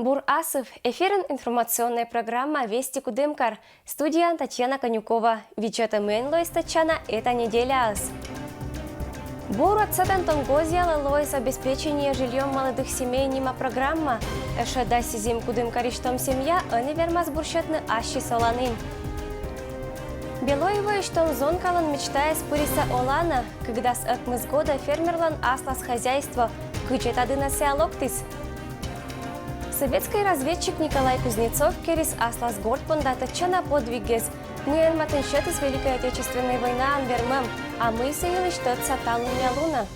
Бур Асов, эфирен информационная программа «Вести Кудымкар». Студия Татьяна Конюкова. Вечета Мэнлойс Татьяна, это неделя ас. Бур отсатан тонгозия лойс обеспечение жильем молодых семей нима программа. Эшада сизим Кудымкариштом семья, анивермаз бурщетны ащи соланын. Белоева что зонкалан мечтая спуриса Олана, когда с отмыз года фермерлан аслас хозяйство, кычет адынася локтис. Советский разведчик Николай Кузнецов керис аслас гортпонда Татьяна подвигез. Нуен матеншет из Великой Отечественной войны анвермем, а мы сеяли что-то талуня луна.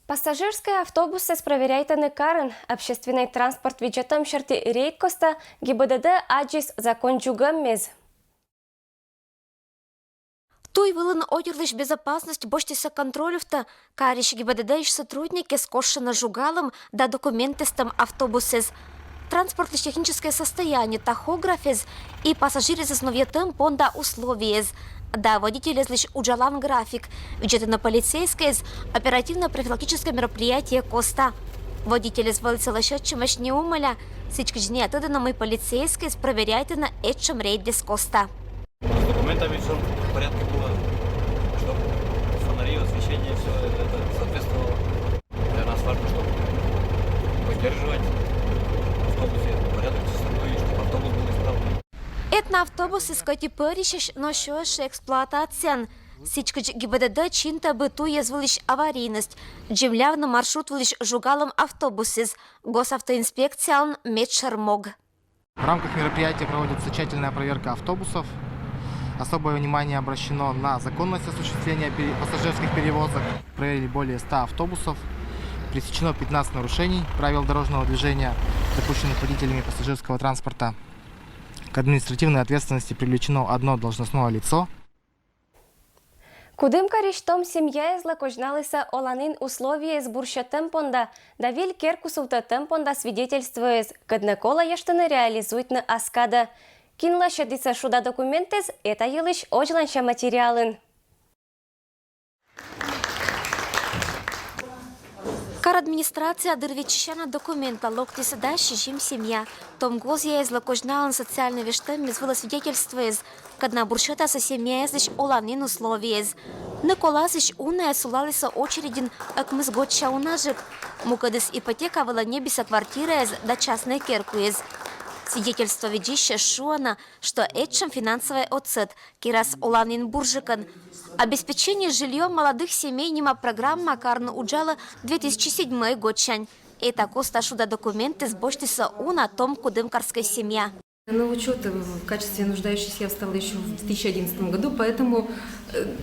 Пассажирская автобусы с проверяйтаны Карен, общественный транспорт бюджетом черти рейд коста, ГИБДД аджис закон джугаммез. Той вылын одерлыш безопасность боштиса контролевта, кариш ГИБДД иш сотрудники скошено жугалом да документистом автобусез. Транспортно-техническое состояние тахографез и пассажиры засновьетым понда условиез. Да, водители лишь уджалан график, бюджетно полицейское оперативно-профилактическое мероприятие Коста. Водители звалится лошадчим аж не умоля, сички жни отдано мы полицейское проверяйте на этчем рейде с Коста. С документами все в порядке было, чтобы фонари, освещение, все это соответствовало. Для нас важно, чтобы поддерживать в автобусе порядок, чистоту и чтобы автобус был исправный. Этна автобус искати перищеш, но що ж експлуатація. Січкач ГИБДД чинта битує звелищ аварійність. Джимляв на маршрут велищ жугалом автобусіз. Госавтоинспекциялн медшармог. В рамках мероприятия проводится тщательная проверка автобусов. Особое внимание обращено на законность осуществления пассажирских перевозок. Проверили более 100 автобусов. Пресечено 15 нарушений правил дорожного движения, допущенных водителями пассажирского транспорта. К административной ответственности привлечено одно должностное лицо. Кудымкариштом семья излакожналися оланин условия с бурща темпонда, да виль керкусувта темпонда свидетельствует, каднакола ештаны реализует на аскада. Кинла шедица шуда документез, это елыш оджланша материалын. Кар администрация дырвечищана документа локтиса да шижим семья. Том гозия излакожналан социальный вештем извела свидетельствует, кадна буршета со семья излиш оланин условиез. Николасыч уная сулалиса очередин акмыз годша унажик. Мукадыс ипотека вела небиса квартира да частный керкуез. Свидетельство ведище шуана, что этчем финансовый отцет, кирас оланин буржикан. Обеспечение жильем молодых семей нима программа карн уджала 2007 годчань. Это коста шуда документы с боштиса уна том кудымкарская семья. На учет в качестве нуждающейся я встала еще в 2011 году, поэтому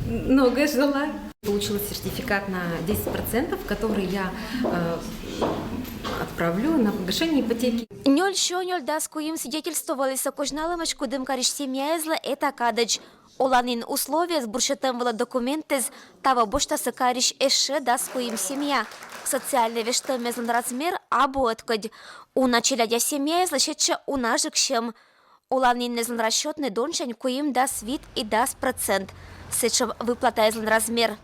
многое ждала. Получила сертификат на 10%, который я отправлю на погашение ипотеки. Нёль шо да с коим свидетельствовали сокожналымыш кудымкариш семья изла это кадыч. Оланин условия с буршетем вела документы с того бошта сакариш эше да с коим семья. Социальный вештем мезлен размер абу откадь. У началядя семья изла шедша у нажик шем. Оланин мезлен расчетный дончань коим даст вид и даст процент. Сечем выплата излен размер.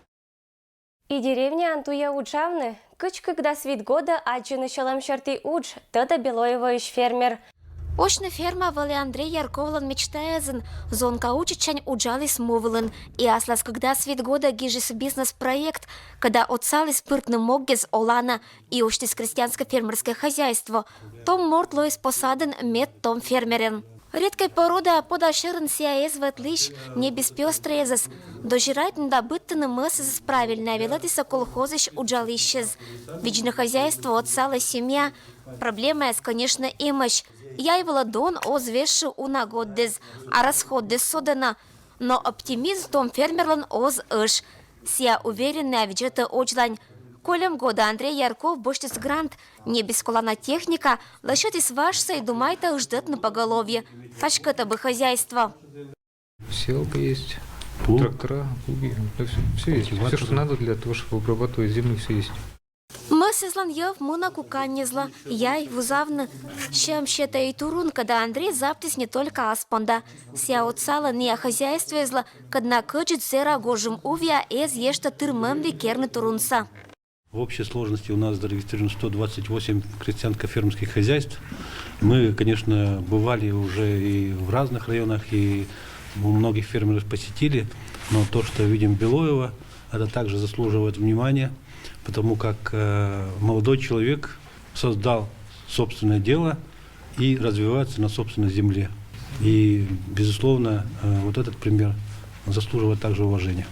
И деревня Антуя Уджавны, кыч когда свит года аджины шалам шарти удж, тада Белоева иш фермер. Очна ферма вали Андрей Ярковлан мечтаезен, зонка учичань уджалис мовлен, и аслас когда свит года гижис бизнес-проект, когда отцалис пыркны моггез Олана и оштис крестьянско-фермерское хозяйство, том мортлоис посаден мед том фермерен. Редкой порода подашерен сиаез ветлиш не беспёстрезес, дожирать надобытыны мыссез правильно, велатиса колхозыш уджалищез. Вечно хозяйство отцала семья, проблема есть, конечно, имощ. Я и владон озвешу унагоддез, а расходдез содена, но оптимизм том фермерлан оз ыш. Сия уверенная бюджета очлань. Колем года Андрей Ярков боштис грант, не без колана техника, лощетис вашса и думайта ждет на поголовье. Тачка-то бы хозяйство. Селка есть, трактора, плуги, все есть. Все, что надо для того, чтобы обрабатывать землю, все есть. Мы сезлан ев муна куканнезла, яй вузавны. Чем щета и турун, когда Андрей заптис не только аспонда. Ся отцала не хозяйство зла, когда кычит зера гожим увия эз ешта тырмем викерны турунса. В общей сложности у нас зарегистрировано 128 крестьянско-фермерских хозяйств. Мы, конечно, бывали уже и в разных районах, и у многих фермеров посетили, но то, что видим в Белоево, это также заслуживает внимания, потому как молодой человек создал собственное дело и развивается на собственной земле. И, безусловно, вот этот пример заслуживает также уважения.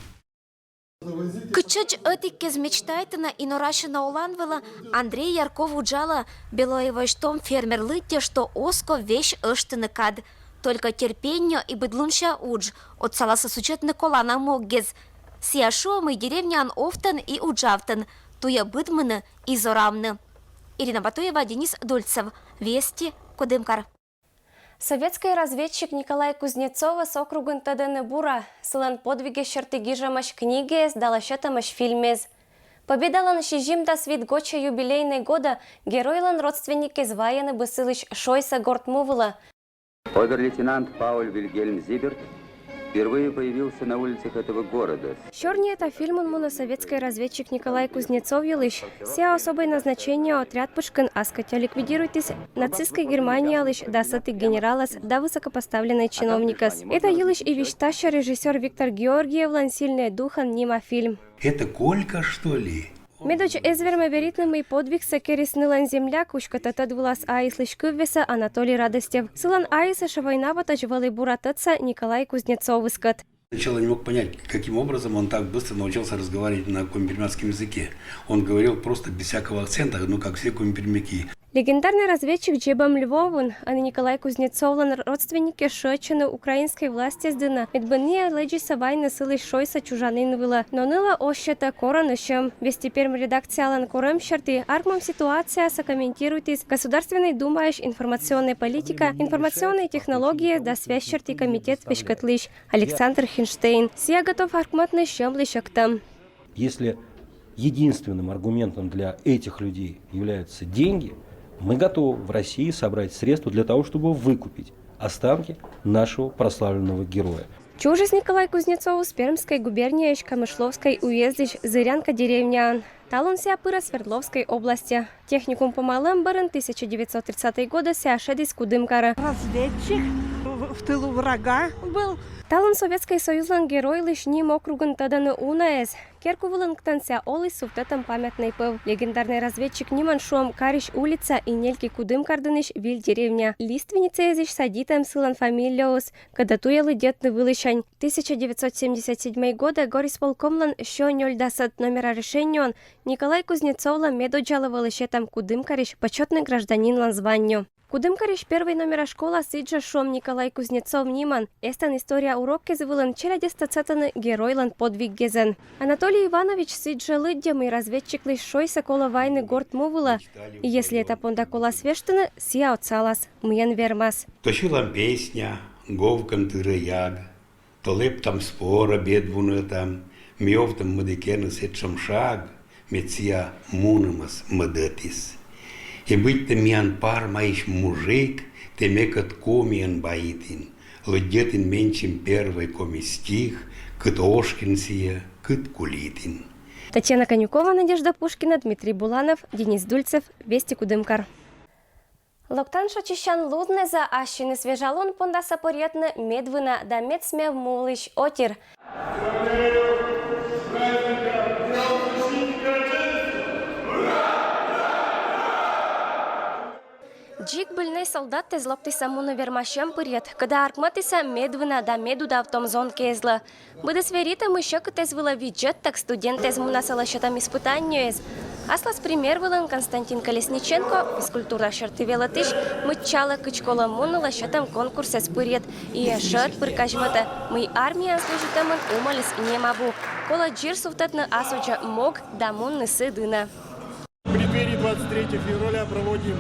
Кычыч этикез мечтайтына инорашина уланвала Андрей Ярков уджала Белоева штом фермерлыте, что оско вещь ыштыны кад. Только терпенье и быдлунша удж, от саласа сучетны колана моггез. Сиашо мы деревнян офтан и уджавтан, туя быдмыны и зорамны. Ирина Батуева, Денис Дульцев. Вести, Кудымкар. Советский разведчик Николай Кузнецова с округын тадыны бура. Сылан подвиги шертыги жамаш книги, сдала шетамаш фильмез. Победалан шижимда свит гоча юбилейной года геройлан родственники зваяны бысылыш шойса гортмувыла. Обер-лейтенант Пауль Вильгельм Зиберт впервые появился на улицах этого города. Чёрный это фильм он советский разведчик Николай Кузнецов елыш. Все особое назначение отряд пышкан аскатя ликвидируйтесь нацистской Германии лишь до саты генералас до высокопоставленной чиновникас. Это елыш и виштаща режиссер Виктор Георгиев лансильный духан нима фильм. Это Колька, что ли? Медоч эзверме веритнымый подвиг сакерисnылан земля кушката тадвулас аислыш кыввеса Анатолий Радостев. Сылан аисыша война ватачвалы буратыца Николай Кузнецов искат. Сначала не мог понять, каким образом он так быстро научился разговаривать на компермятском языке. Он говорил просто без всякого акцента, ну как все компермяки. Легендарный разведчик Джебам Львовын, а Николай Кузнецовлан родственники шочены украинской власти сдына. Медбыния леджиса войны сылы шойса чужанын выла. Но ныла ощета коронышем. Весь теперь редакция Алан Корем шерты. Армам ситуация сокомментируйтесь. Государственной думаешь информационная политика, информационные технологии, да связь шерты комитет вишкатлыш. Александр Хинштейн. Сия готов аркматный щемлышек там. Если единственным аргументом для этих людей являются деньги, мы готовы в России собрать средства для того, чтобы выкупить останки нашего прославленного героя. Чужес Николай Кузнецов с Пермской губернии Камышловской уездыш Зырянка деревня. Талон Сиапыра Свердловской области. Техникум по малым барен 1930 года Сиашедис Кудымкара. Разведчик в тылу врага был. Талон Советский Союзлан герой лишь ним округан таданы УНС. Керкувылан ктанся олы суфтетом памятный пыл. Легендарный разведчик Ниман Шом Кариш улица и Нельки Кудымкардыныш Виль деревня. Лиственница езиш садитам сылан фамилиос. Когда туелы детны вылышань. 1977 года горисполкомлан шо нёльдасат номера решенион Николай Кузнецовлан медоджаловал еще там Кудымкариш почетный гражданин лан званню. Кудымкариш первый номера школа сиджа шом Николай Кузнецов Ниман. Эстан история урок кезывылан челядестацатаны геройлан подвиг гезен. Анатолий Иванович сиджа лыддям и разведчик лишь шой сокола войны горд мувыла. И если это пондакола свештаны, сия отцалас, мьен вермас. То чулам песня, говкам тыраяг, то леп там спора бедвуна там, мьев там мадекена сетшам шаг, меция мунамас мадетис. И быть-то миан пар маиш мужик, те мекат комиан баитин, лодетин менчим первый коми стих, кыт ошкин сия, кыт кулитин. Татьяна Конюкова, Надежда Пушкина, Дмитрий Буланов, Денис Дульцев, Вести Кудымкар. Локтан шочищан луднеза, ащины свежалон пондаса порядны медвына да медсмев мулыш отир. Джик быльный солдат тез локтиса муны вермашем пырет, когда аркматиса медвына да медуда в том зон кезла. Быды сверита мышек тез выла виджет, так студент тез муна салащатам испытанию эз. Аслас пример вылан Константин Колесниченко, физкультура шерты велатыш, мычала кычкола муна лащатам конкурсе спырет. И шерт пыркажмата, мы армия служитамын умалис немабу. Кола джир суфтатны асуджа мог да мунны сыдына. В преддверии 23 февраля проводим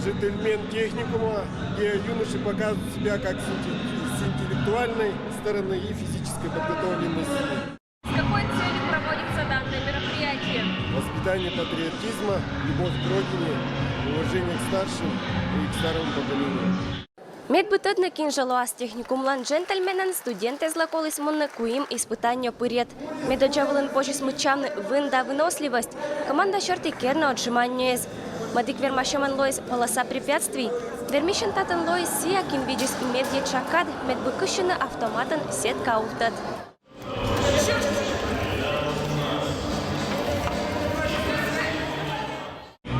джентльмен техникума, где юноши показывают себя как с интеллектуальной стороны и физической подготовленности. С какой целью проводится данное мероприятие? Воспитание патриотизма, любовь к родине, уважение к старшим и к старому поколению. Медбитодне кінжалоас технікумлан джентльменен студенти злаколись монне куїм іспитання перед. Медоджавлен почі смичавне винда виносливость. Команда шорти керна отжимання ез. Медик вермашеман лоис полоса препятствий. Вермишен татен лоис сия ким видис медье чакад медбыкышина автоматен сетка ухтат.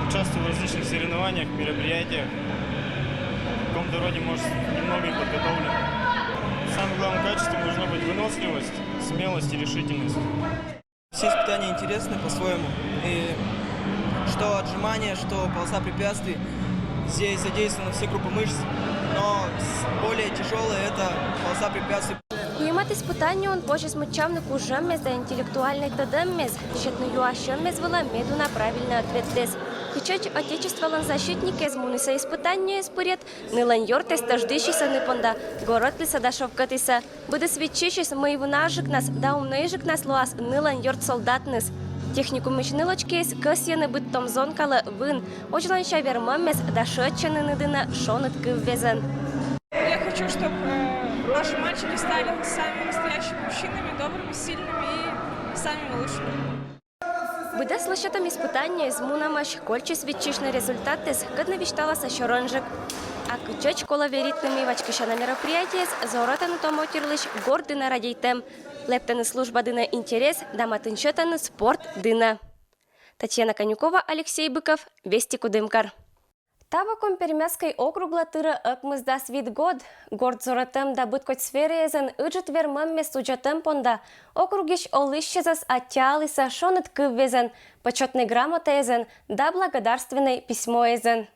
Участвую в различных соревнованиях, мероприятиях. В каком-то роде, может, немного и подготовлен. Самое главное качество должна быть выносливость, смелость и решительность. Все испытания интересны по-своему. И что отжимания, что полоса препятствий. Здесь задействованы все группы мышц, но более тяжелая это полоса препятствий. Куємат іспитання он почі смичавнику жеммез да інтелектуальний тадеммез. Щетно юашеммез вела меду на правильный ответ дес. Хичач отечестволан защитники з муниса іспитання споряд, нилан йортес таждищися нипонда, город лиса да шовкатиса. Буде свідчищись мої вунажик нас, да умнейжик нас луас, нилан йорт солдатнес. Технику мечнилочкес, касьяны быт том зонкала вын, очланща вермаммез да шотчаны нидына шонет кыввезен. Я хочу, чтобы наши мальчики стали самыми настоящими мужчинами, добрыми, сильными и самыми лучшими. Буде слышатом іспитання з мунамаш, кольчі свідчиш на результати, кадна вішталася щоронжик. А кичач кола верітними вачкиша на мероприятие з горотану тому тірлиш гордина радійтем. Лептани служба дина інтерес, даматинчетани спорт дина. Татьяна Конюкова, Алексей Быков, Вести Кудымкар. Таваком пермяской округла тыра ыкмызда свит год. Горд зоротем да быткоть сфереезен ыджет вермамме суджатем понда. Округиш олыщезас оттялыса шонет кыввезен, почетный грамотезен да благодарственный письмоезен.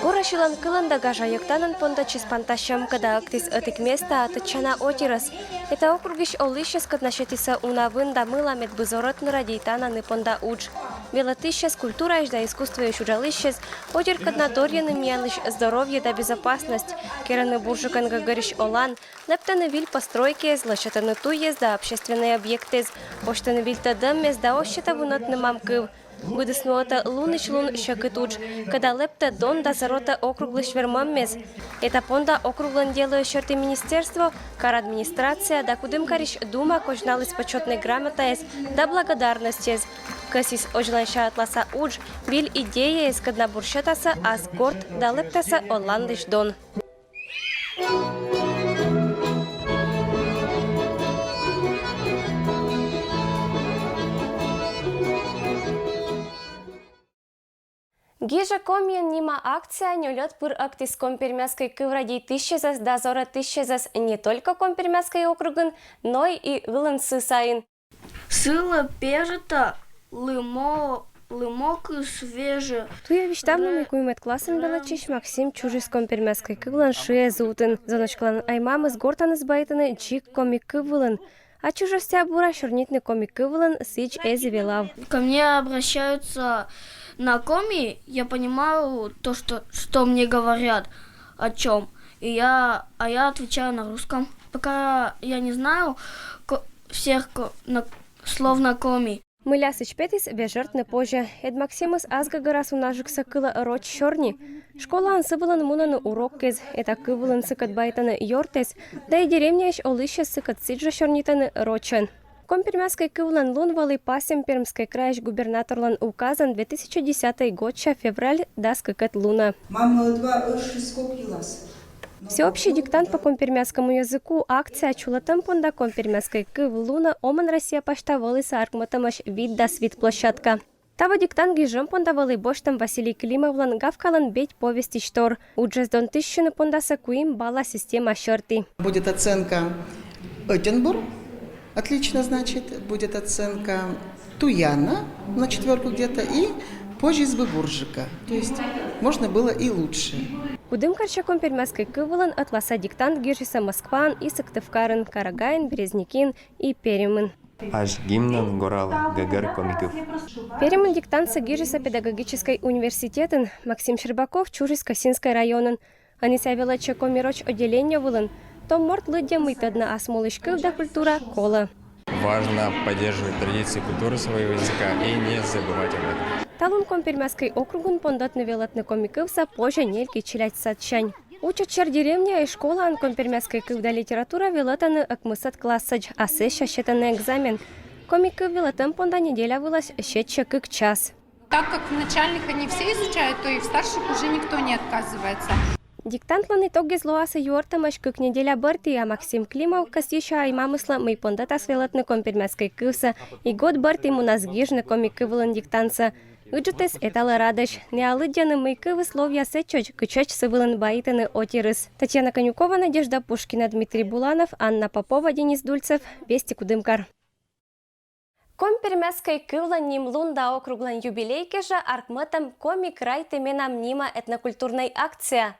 Горашилан кыланда гажа йоктанан понда чиспанташам, когда актис этик места атычана отирас. Это округиш олыщес каднашетиса унавын да мыла медбызоротны радийтана ныпонда уч. Велотыщес культура да искусство ещё жалыщес, отир каднадорьяны мьяныш здоровье да безопасность. Кераны буржикан гагариш олан, лептаны виль постройки, злощатаны туез да общественные объекты, поштаны виль тадаммес да ощета вунотны мамкыв. Будеснуота луныч лун щакытуч, когда лепта дон да зарота округлыш вермаммез. Это понда округлан делаю шорты министерство, кар администрация, да кудымкариш дума кожналыс почетной грамотаес, да благодарностез. Касис ожланша атласа уч, биль идея из кадна буршетаса, аз горд да лептаса оландыш дон. Гижа комien нима акция нёлёт пыр актис компермяской кыврадей тыщезас да зора тыщезас не только компермяской округын, но и ылын сысайын. Сыла пежета, лымок и свеже. Туя виштамными куймет классен белачиш Максим чужис компермяской кывлан шие зутын. Заночклан аймамыз гортаныз байтыны чик комик кывлан. А чужостя бура шорнитный комик кывлан сыч эзи велав. Ко мне обращаются на коми, я понимаю то, что мне говорят, о чем. А я отвечаю на русском. Пока я не знаю всех слов на коми. Мылясыч петис вежертны позже. Эд Максимус азгагарас унажик сакыла роч шорни. Школа ансыбылын мунаны урок кез. Это кывылын сыкат байтаны йортес. Да и деревня иш олыще сыкат сиджа шорнитаны рочен. Компермяской кывлан лун валы пасем Пермской краиш губернаторлан указан 2010 год, февраль, да скакат луна. Всеобщий диктант по компермяскому языку, акция чулатам понда компермяской кыв луна, оман Россия паштавалы саркматамаш вид да свит площадка. Тава диктант гижем понда валы боштам Василий Климовлан гавкалан беть повести штор. Уджез дон тысячины понда сакуим бала система шорти. Будет оценка Эттенбург. Отлично, значит, будет оценка Туяна на 4 где-то и позже из Буржика. То есть можно было и лучше. Кудымкарча компермяской кывылан атласа диктант гижиса Москван и Сыктывкарын, Карагайн, Березникин и Перемын. Аж гимнан горала гагар комиков. Перемын диктант гижиса педагогической университетын Максим Щербаков чужис Касинской районын. Аниса велача комироч отделение вылын. Том морт лыдя мытадна асмолышкы да культура кола. важно поддерживать традиции и культуру своего языка и не забывать об этом. Талун Компермяской округун пондатны велатны комикывса позже нельки чилять садчань. Учат деревня и школа ан Компермяской кывда литература велатаны акмысат классач, а сеша считанный экзамен. Комикы велатым понда неделя вылась щетча кык час. Так как в начальных они все изучают, то и в старших уже никто не отказывается. Диктантлан итоги злоаса юортамаш кык неделя барти, а Максим Климов кастиша и мамысла мы пондатас велатны Компермяской кывса и год барти ему назгижны комикы вылан диктанца. Уджутес этала радош. Неалыдяны мыйкы высловья сечоч, кычоч сывылын баитаны отирыс. Татьяна Конюкова, Надежда Пушкина, Дмитрий Буланов, Анна Попова, Денис Дульцев, Вести Кудымкар. Компермяской кывлан нимлунда округлан юбилейке же аркматом комик райте менам нима этнокультурной акция.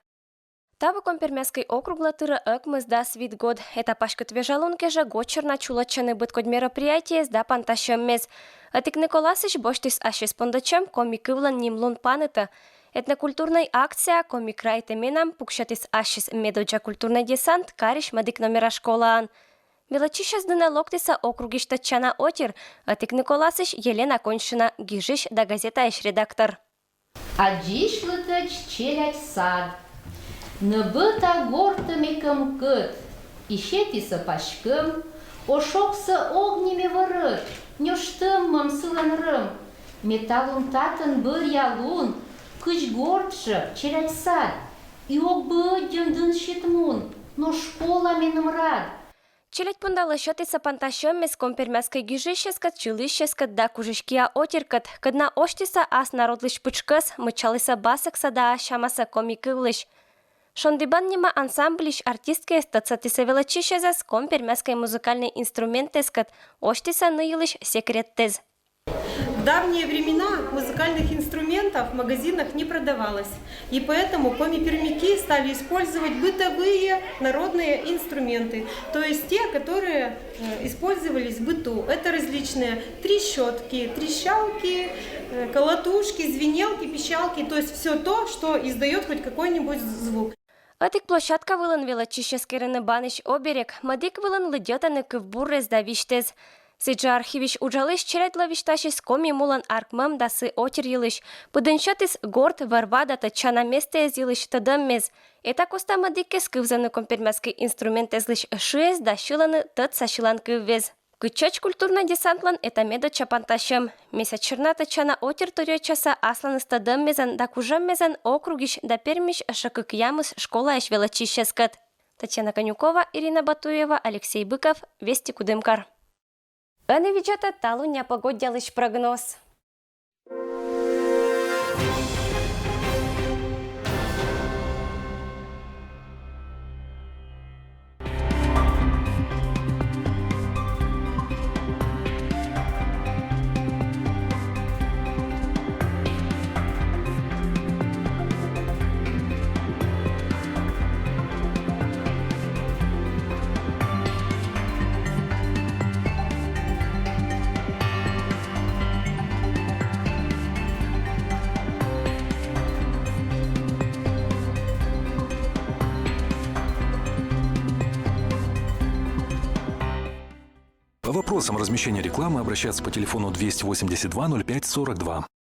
Табы Компермяской округла тыра экмы сда свит год. Это пашкат вежалунке же гочерна чулачаны быткод мероприятие сда панташем мез. Атик Николасыч боштис ашис пондачем комикывлан нимлун паныта. Этнокультурная акция комик райте менам пукшатис ашис медоджа культурный десант кариш мадик номера школаан. Велачиша сдана локтиса округи штатчана отир. Атик Николасыч Елена Коньшина гижиш да газета иш редактор. Аджиш лытач челять сад. Ныбыта гортымикым кыт, ищетиса пашкым, ошокса огнеми вырыт, нюштыммым сылынрым, металлун татын бір ялун, кыч гортшы челять сад, и окбы дюндын щитмун, но школа меным рад. Челять пундала счетиса панташем мес Компермяской гижищескат, чилищескат да кужишкия отиркат, кадна оштиса ас народлыш пучкас, мычалыса басакса да шамаса комикывлыш. Шондибан нема ансамблиш артистке стацатиса велачищезас Компермяской музыкальный инструментескат, оштиса ныйлыш секреттез. В давние времена музыкальных инструментов в магазинах не продавалось, и поэтому коми-пермяки стали использовать бытовые народные инструменты, то есть те, которые использовались в быту. Это различные трещотки, трещалки, колотушки, звенелки, пищалки, то есть все то, что издает хоть какой-нибудь звук. Атик площадка вылан велачищеский ренебаныш оберег, мадик вылан лыдетаны кывбуррез да виштез. Сиджа архивиш уджалыш черед лавишташис коми мулан аркмам дасы отир йылыш. Пыдыншатис горд варвада тачана месте зилыш тадаммез. Это коста мадикес кывзаны Компермяский инструмент эзлыш шуез да шиланы тат сашилан кыввез. Кычач культурный десантлан это медо чапанташем. Месяц черна тачана отир туречаса асланы стадаммезан да кужаммезан округиш да пермиш шакык ямыс школа эш велачищескат. Татьяна Конюкова, Ирина Батуева, Алексей Быков, Вести Кудымкар. Аны виджата талуня погодялыш прогноз. По вопросам размещения рекламы обращаться по телефону 282 05 42.